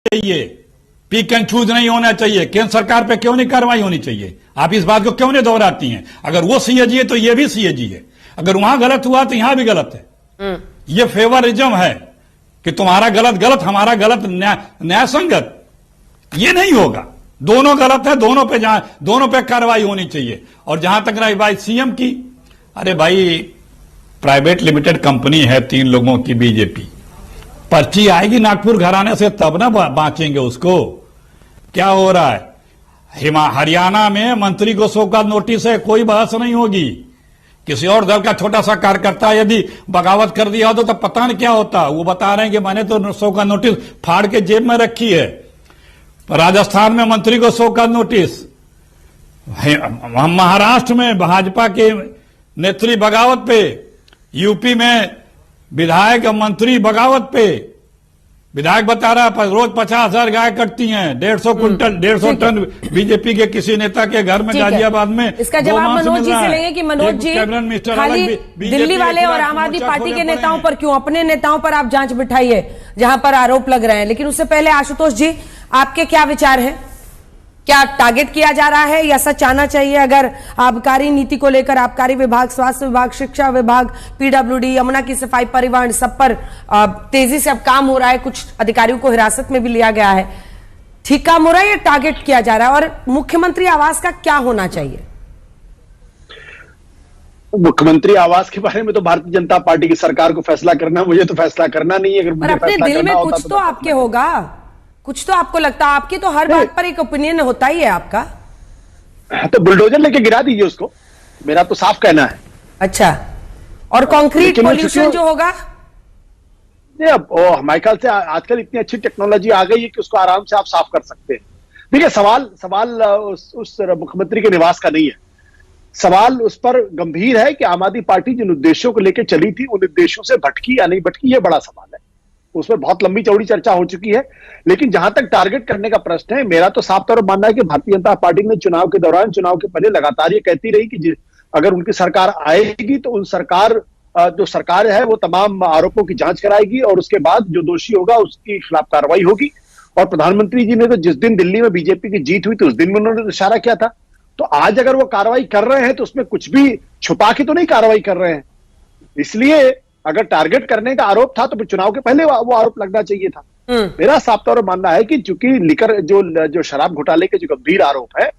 चाहिए, pick and choose नहीं होना चाहिए। केंद्र सरकार पे क्यों नहीं कार्रवाई होनी चाहिए? आप इस बात को क्यों नहीं दोहराती हैं? अगर वो सीएजी है तो ये भी सीएजी है, अगर वहां गलत हुआ तो यहां भी गलत है। ये फेवरिज्म है कि तुम्हारा गलत गलत, हमारा गलत न्याय संगत। ये नहीं होगा, दोनों गलत है, दोनों पे कार्रवाई होनी चाहिए। और जहां तक रही बात सीएम की, अरे भाई प्राइवेट लिमिटेड कंपनी है 3 लोगों की बीजेपी, पर्ची आएगी नागपुर घराने से तब ना बांचेंगे उसको। क्या हो रहा है? हरियाणा में मंत्री को शोकॉज नोटिस है, कोई बहस नहीं होगी। किसी और दल का छोटा सा कार्यकर्ता यदि बगावत कर दिया होता तो पता नहीं क्या होता। वो बता रहे हैं कि मैंने तो शोकॉज नोटिस फाड़ के जेब में रखी है। राजस्थान में मंत्री को शोकॉज नोटिस, महाराष्ट्र में भाजपा के नेत्री बगावत पे, यूपी में विधायक मंत्री बगावत पे। विधायक बता रहा है रोज 50,000 गाय कटती हैं, 150 कुंटल 150 टन बीजेपी के किसी नेता के घर में गाजियाबाद में। इसका जवाब मनोज जी से लेंगे कि मनोज जी खाली दिल्ली वाले और आम आदमी पार्टी के नेताओं पर क्यों, अपने नेताओं पर आप जांच बिठाइए जहां पर आरोप लग रहे हैं। लेकिन उससे पहले आशुतोष जी, आपके क्या विचार हैं? क्या टारगेट किया जा रहा है या सच आना चाहिए? अगर आबकारी नीति को लेकर आबकारी विभाग, स्वास्थ्य विभाग, शिक्षा विभाग, पीडब्ल्यूडी, यमुना की सफाई, परिवहन, सब पर तेजी से अब काम हो रहा है, कुछ अधिकारियों को हिरासत में भी लिया गया है, ठीक काम हो रहा है या टारगेट किया जा रहा है? और मुख्यमंत्री आवास का क्या होना चाहिए? मुख्यमंत्री आवास के बारे में तो भारतीय जनता पार्टी की सरकार को फैसला करना, मुझे तो फैसला करना नहीं है। अगर अपने दिल में कुछ तो आपके होगा, कुछ तो आपको लगता है। आपकी तो हर बात पर एक ओपिनियन होता ही है आपका। तो बुलडोजर लेके गिरा दीजिए उसको, मेरा तो साफ कहना है। अच्छा, और कंक्रीट पॉल्यूशन जो होगा? अब हमारे ख्याल से आजकल इतनी अच्छी टेक्नोलॉजी आ गई है कि उसको आराम से आप साफ कर सकते हैं। देखिए, सवाल उस मुख्यमंत्री के निवास का नहीं है। सवाल उस पर गंभीर है कि आम आदमी पार्टी जिन उद्देश्यों को लेकर चली थी, उन उद्देश्यों से भटकी या नहीं भटकी, ये बड़ा सवाल है। उस पर बहुत लंबी चौड़ी चर्चा हो चुकी है। लेकिन जहां तक टारगेट करने का प्रश्न है, मेरा तो साफ तौर पर मानना है कि भारतीय जनता पार्टी ने चुनाव के दौरान, चुनाव के पहले लगातार ये कहती रही कि अगर उनकी सरकार आएगी तो उन जो सरकार है वो तमाम आरोपों की जांच कराएगी और उसके बाद जो दोषी होगा उसके खिलाफ कार्रवाई होगी। और प्रधानमंत्री जी ने तो जिस दिन दिल्ली में बीजेपी की जीत हुई तो उस दिन में उन्होंने इशारा किया था। तो आज अगर वो कार्रवाई कर रहे हैं तो उसमें कुछ भी छुपा के तो नहीं कार्रवाई कर रहे हैं। इसलिए अगर टारगेट करने का आरोप था तो फिर चुनाव के पहले वो आरोप लगना चाहिए था। मेरा साफ तौर पर मानना है कि चूंकि लिकर जो शराब घोटाले के जो गंभीर आरोप है,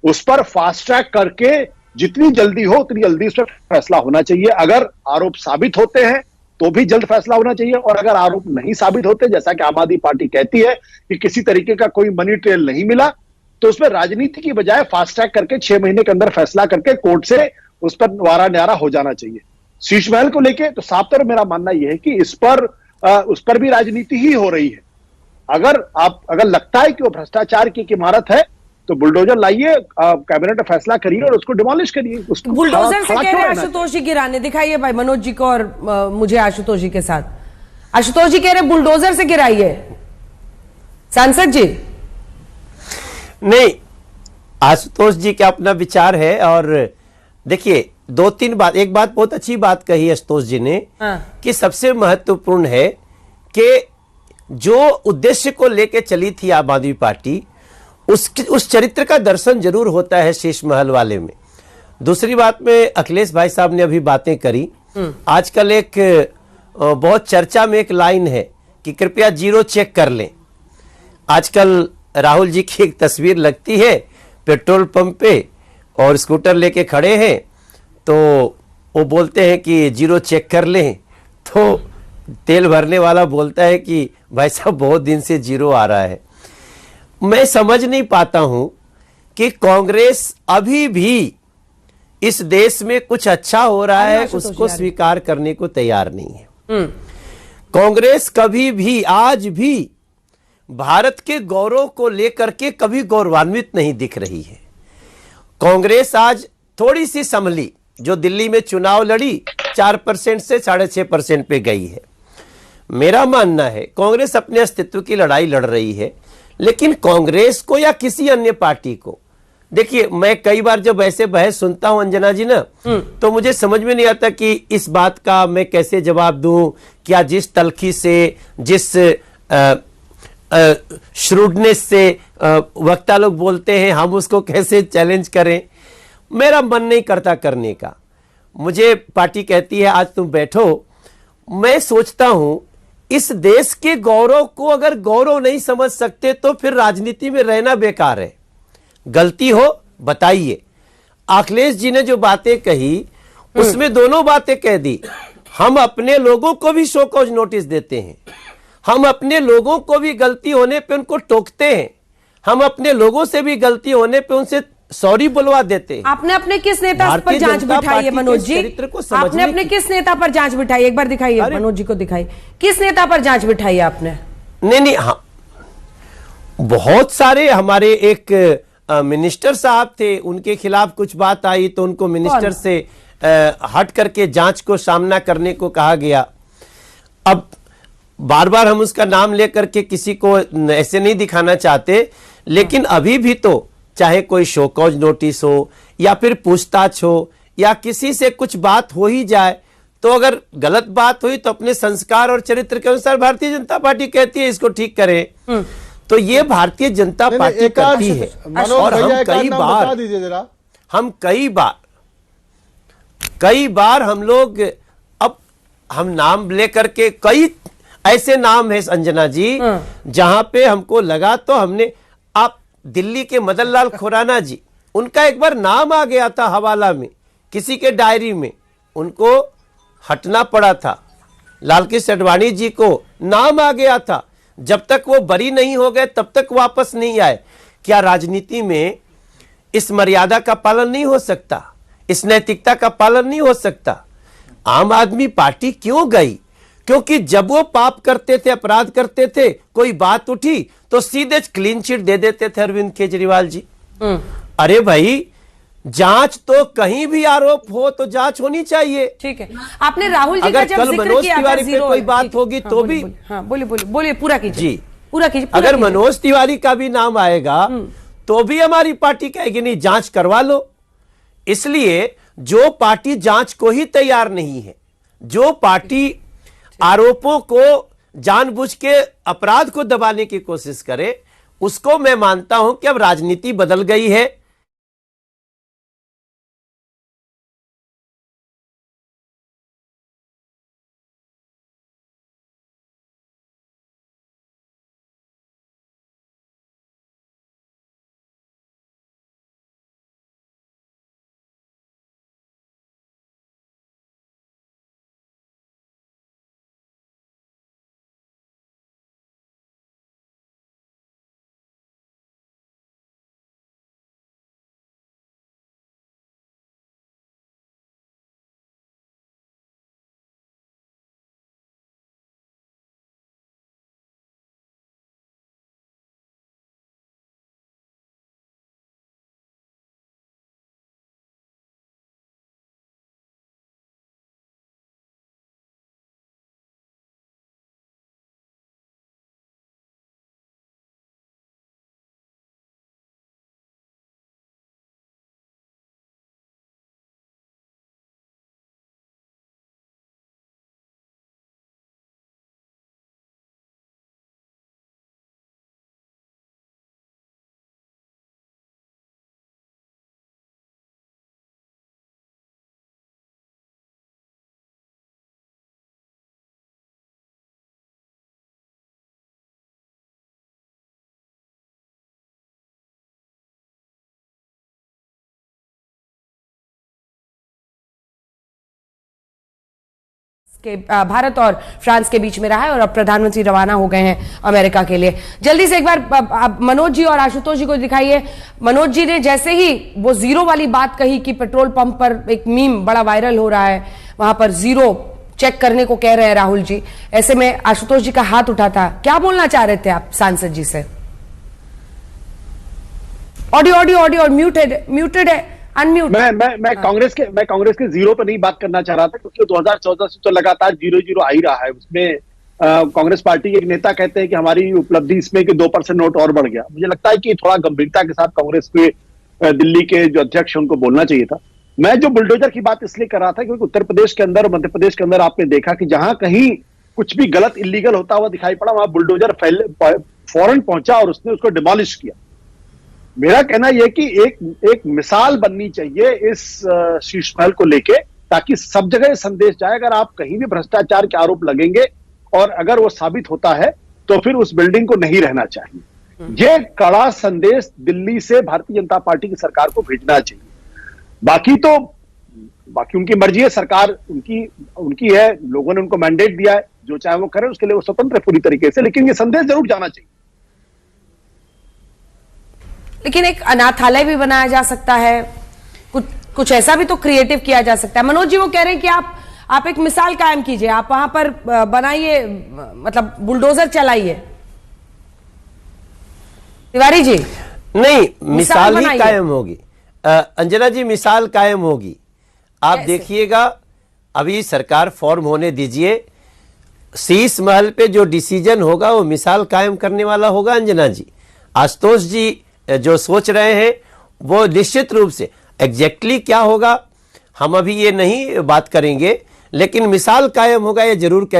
उस पर फास्ट ट्रैक करके जितनी जल्दी हो उतनी जल्दी उस पर फैसला होना चाहिए। अगर आरोप साबित होते हैं तो भी जल्द फैसला होना चाहिए, और अगर आरोप नहीं साबित होते, जैसा कि आम आदमी पार्टी कहती है कि किसी तरीके का कोई मनी ट्रेल नहीं मिला, तो उसमें राजनीति की बजाय फास्ट ट्रैक करके 6 महीने के अंदर फैसला करके कोर्ट से उस पर वारा न्यारा हो जाना चाहिए। शीश महल को लेके तो साफ तौर मेरा मानना यह है कि उस पर भी राजनीति ही हो रही है। अगर लगता है कि वो भ्रष्टाचार की एक इमारत है तो बुलडोजर लाइए, कैबिनेट में फैसला करिए और उसको डिमोलिश करिए। बुलडोजर से कह रहे हैं आशुतोष जी गिराने, दिखाइए भाई मनोज जी को और मुझे आशुतोष जी के साथ। आशुतोष जी कह रहे बुलडोजर से गिराइए, सांसद जी नहीं। आशुतोष जी का अपना विचार है। और देखिए, 2-3 बात, एक बात बहुत अच्छी बात कही आशुतोष जी ने कि सबसे महत्वपूर्ण है कि जो उद्देश्य को लेकर चली थी आम आदमी पार्टी, उस चरित्र का दर्शन जरूर होता है शीश महल वाले में। दूसरी बात में अखिलेश भाई साहब ने अभी बातें करी। आजकल एक बहुत चर्चा में एक लाइन है कि कृपया जीरो चेक कर लें। आजकल राहुल जी की एक तस्वीर लगती है पेट्रोल पंप पे और स्कूटर लेके खड़े हैं, तो वो बोलते हैं कि जीरो चेक कर लें, तो तेल भरने वाला बोलता है कि भाई साहब बहुत दिन से जीरो आ रहा है। मैं समझ नहीं पाता हूं कि कांग्रेस अभी भी इस देश में कुछ अच्छा हो रहा है उसको स्वीकार करने को तैयार नहीं है। कांग्रेस कभी भी, आज भी भारत के गौरव को लेकर के कभी गौरवान्वित नहीं दिख रही है। कांग्रेस आज थोड़ी सी संभली, जो दिल्ली में चुनाव लड़ी 4% से 6.5% पे गई है। मेरा मानना है कांग्रेस अपने अस्तित्व की लड़ाई लड़ रही है, लेकिन कांग्रेस को या किसी अन्य पार्टी को, देखिए मैं कई बार जब ऐसे बहस सुनता हूं अंजना जी ना, तो मुझे समझ में नहीं आता कि इस बात का मैं कैसे जवाब दूं। क्या जिस तलखी से, जिस श्रूडनेस से वक्ता लोग बोलते हैं, हम उसको कैसे चैलेंज करें। मेरा मन नहीं करता करने का। मुझे पार्टी कहती है आज तुम बैठो, मैं सोचता हूं इस देश के गौरव को अगर गौरव नहीं समझ सकते तो फिर राजनीति में रहना बेकार है। गलती हो बताइए। अखिलेश जी ने जो बातें कही उसमें दोनों बातें कह दी। हम अपने लोगों को भी शो कॉज नोटिस देते हैं, हम अपने लोगों को भी गलती होने पे उनको टोकते हैं, हम अपने लोगों से भी गलती होने पे उनसे सॉरी बुलवा देते हैं। आपने अपने किस नेता पर जांच बिठाई है मनोज जी? आपने अपने किस नेता पर जांच बिठाई? एक बार दिखाइए, मनोज जी को दिखाइए, किस नेता पर जांच बिठाई है आपने? नहीं, हाँ, बहुत सारे हमारे एक मिनिस्टर साहब थे, उनके खिलाफ कुछ बात आई तो उनको मिनिस्टर से हट करके जांच को सामना करने को कहा गया। अब बार बार हम उसका नाम लेकर के किसी को ऐसे नहीं दिखाना चाहते, लेकिन अभी भी तो चाहे कोई शो कॉज नोटिस हो या फिर पूछताछ हो या किसी से कुछ बात हो ही जाए, तो अगर गलत बात हुई तो अपने संस्कार और चरित्र के अनुसार भारतीय जनता पार्टी कहती है इसको ठीक करें। तो ये भारतीय जनता पार्टी करती है। और हम कई बार हम लोग, अब हम नाम लेकर के, कई ऐसे नाम है अंजना जी जहां पे हमको लगा तो हमने, आप दिल्ली के मदन लाल खुराना जी, उनका एक बार नाम आ गया था हवाला में किसी के डायरी में, उनको हटना पड़ा था। लाल कृष्ण अडवाणी जी को नाम आ गया था, जब तक वो बरी नहीं हो गए तब तक वापस नहीं आए। क्या राजनीति में इस मर्यादा का पालन नहीं हो सकता? इस नैतिकता का पालन नहीं हो सकता? आम आदमी पार्टी क्यों गई? क्योंकि जब वो पाप करते थे, अपराध करते थे, कोई बात उठी तो सीधे क्लीन चिट दे देते थे अरविंद केजरीवाल जी। अरे भाई, जांच तो कहीं भी आरोप हो तो जांच होनी चाहिए। ठीक है, आपने राहुल जी अगर कल मनोज तिवारी पे कोई बात होगी तो भी, बोलिए, पूरा कीजिए जी, पूरा कीजिए। अगर मनोज तिवारी का भी नाम आएगा तो भी हमारी पार्टी कहेगी नहीं, जांच करवा लो। इसलिए जो पार्टी जांच को ही तैयार नहीं है, जो पार्टी आरोपों को जानबूझ के अपराध को दबाने की कोशिश करे, उसको मैं मानता हूं कि अब राजनीति बदल गई है। के भारत और फ्रांस के बीच में रहा है और अब प्रधानमंत्री रवाना हो गए हैं अमेरिका के लिए। जल्दी से एक बार मनोज जी और आशुतोष जी को दिखाइए। मनोज जी ने जैसे ही वो जीरो वाली बात कही कि पेट्रोल पंप पर एक मीम बड़ा वायरल हो रहा है, वहां पर जीरो चेक करने को कह रहे हैं राहुल जी, ऐसे में आशुतोष जी का हाथ उठा था। क्या बोलना चाह रहे थे आप सांसद जी से? ऑडियो म्यूटेड है, अनम्यूट। मैं कांग्रेस के जीरो पर नहीं बात करना चाह रहा था, क्योंकि 2014 से तो लगातार 0-0 आ ही रहा है। उसमें कांग्रेस पार्टी के एक नेता कहते हैं कि हमारी उपलब्धि इसमें कि 2% नोट और बढ़ गया। मुझे लगता है कि थोड़ा गंभीरता के साथ कांग्रेस के दिल्ली के जो अध्यक्ष उनको बोलना चाहिए था। मैं जो बुलडोजर की बात इसलिए कर रहा था क्योंकि उत्तर प्रदेश के अंदर और मध्य प्रदेश के अंदर आपने देखा कि जहां कहीं कुछ भी गलत इलीगल होता हुआ दिखाई पड़ा, वहां बुलडोजर फौरन पहुंचा और उसने उसको डिमोलिश किया। मेरा कहना यह कि एक मिसाल बननी चाहिए इस शीश महल को लेके, ताकि सब जगह संदेश जाए, अगर आप कहीं भी भ्रष्टाचार के आरोप लगेंगे और अगर वो साबित होता है तो फिर उस बिल्डिंग को नहीं रहना चाहिए। ये कड़ा संदेश दिल्ली से भारतीय जनता पार्टी की सरकार को भेजना चाहिए। बाकी उनकी मर्जी है, सरकार उनकी है, लोगों ने उनको मैंडेट दिया है, जो चाहे वो करें, उसके लिए वो स्वतंत्र है पूरी तरीके से, लेकिन ये संदेश जरूर जाना चाहिए। लेकिन एक अनाथालय भी बनाया जा सकता है, कुछ ऐसा भी तो क्रिएटिव किया जा सकता है। मनोज जी वो कह रहे हैं कि आप एक मिसाल कायम कीजिए, आप वहां पर बनाइए, मतलब बुलडोजर चलाइए। तिवारी जी नहीं, मिसाल ही कायम होगी। अंजना जी, मिसाल कायम होगी। आप देखिएगा, अभी सरकार फॉर्म होने दीजिए, शीश महल पे जो डिसीजन होगा वो मिसाल कायम करने वाला होगा। अंजना जी, आशुतोष जी जो सोच रहे हैं वो निश्चित रूप से एग्जैक्टली क्या होगा हम अभी ये नहीं बात करेंगे, लेकिन मिसाल कायम होगा ये जरूर कह